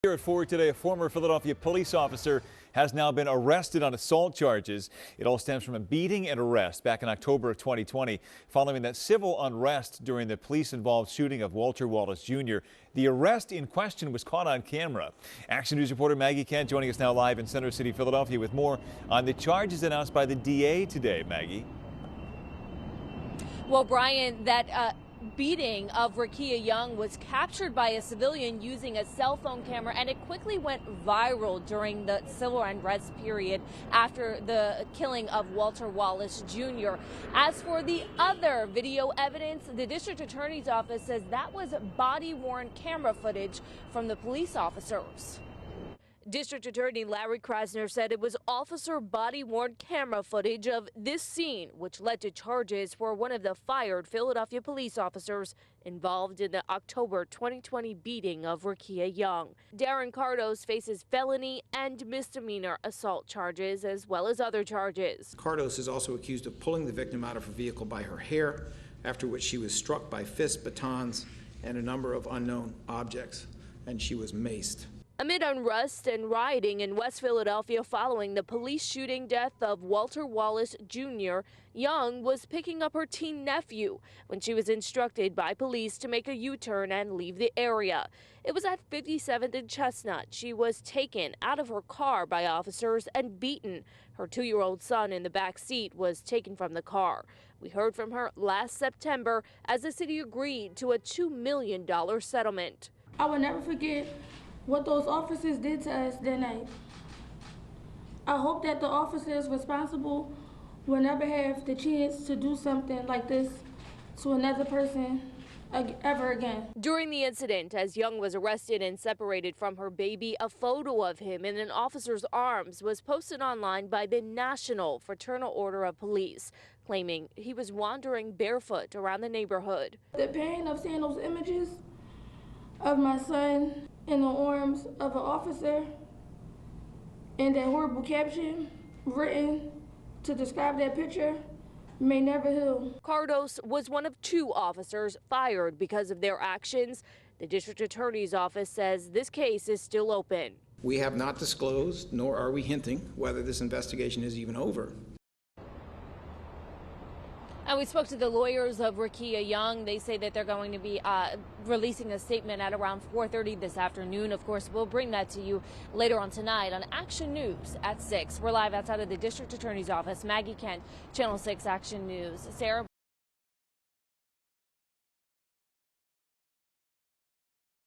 Here at 4 today, a former Philadelphia police officer has now been arrested on assault charges. It all stems from a beating and arrest back in October of 2020 following that civil unrest during the police-involved shooting of Walter Wallace Jr. The arrest in question was caught on camera. Action News reporter Maggie Kent joining us now live in Center City, Philadelphia with more on the charges announced by the DA today. Maggie. Well, Brian, that beating of Rickia Young was captured by a civilian using a cell phone camera, and it quickly went viral during the civil unrest period after the killing of Walter Wallace Jr. As for the other video evidence, the district attorney's office says that was body-worn camera footage from the police officers. District Attorney Larry Krasner said it was officer body-worn camera footage of this scene, which led to charges for one of the fired Philadelphia police officers involved in the October 2020 beating of Rickia Young. Darren Kardos faces felony and misdemeanor assault charges, as well as other charges. Kardos is also accused of pulling the victim out of her vehicle by her hair, after which she was struck by fists, batons, and a number of unknown objects, and she was maced. Amid unrest and rioting in West Philadelphia following the police shooting death of Walter Wallace Jr., Young was picking up her teen nephew when she was instructed by police to make a U-turn and leave the area. It was at 57th and Chestnut. She was taken out of her car by officers and beaten. Her 2-year-old son in the back seat was taken from the car. We heard from her last September as the city agreed to a $2 million settlement. I will never forget what those officers did to us that night. I hope that the officers responsible will never have the chance to do something like this to another person ever again. During the incident, as Young was arrested and separated from her baby, a photo of him in an officer's arms was posted online by the National Fraternal Order of Police, claiming he was wandering barefoot around the neighborhood. The pain of seeing those images of my son in the arms of an officer and that horrible caption written to describe that picture may never heal. Kardos was one of 2 officers fired because of their actions. The district attorney's office says this case is still open. We have not disclosed, nor are we hinting, whether this investigation is even over. And we spoke to the lawyers of Rickia Young. They say that they're going to be releasing a statement at around 4:30 this afternoon. Of course, we'll bring that to you later on tonight on Action News at 6. We're live outside of the district attorney's office. Maggie Kent, Channel 6 Action News. Sarah.